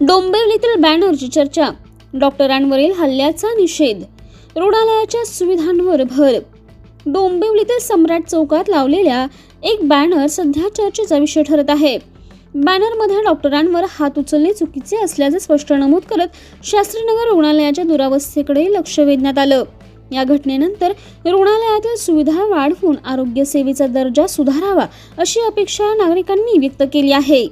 डोंबिवलीतील बॅनरची चर्चा, डॉक्टरांवरील हल्ल्याचा निषेध, रुग्णालयाच्या सुविधांवर भर. डोंबिवलीतील सम्राट चौकात लावलेल्या एक बॅनर सध्या चर्चेचा विषय ठरत आहे. बॅनरमध्ये डॉक्टरांवर हात उचलणे चुकीचे असल्याचे स्पष्ट नमूद करत शास्त्रीनगर रुग्णालयाच्या दुरावस्थेकडे लक्ष वेधण्यात आलं. या घटनेनंतर रुग्णालयातील सुविधा वाढवून आरोग्य सेवेचा दर्जा सुधारावा अशी अपेक्षा नागरिकांनी व्यक्त केली आहे.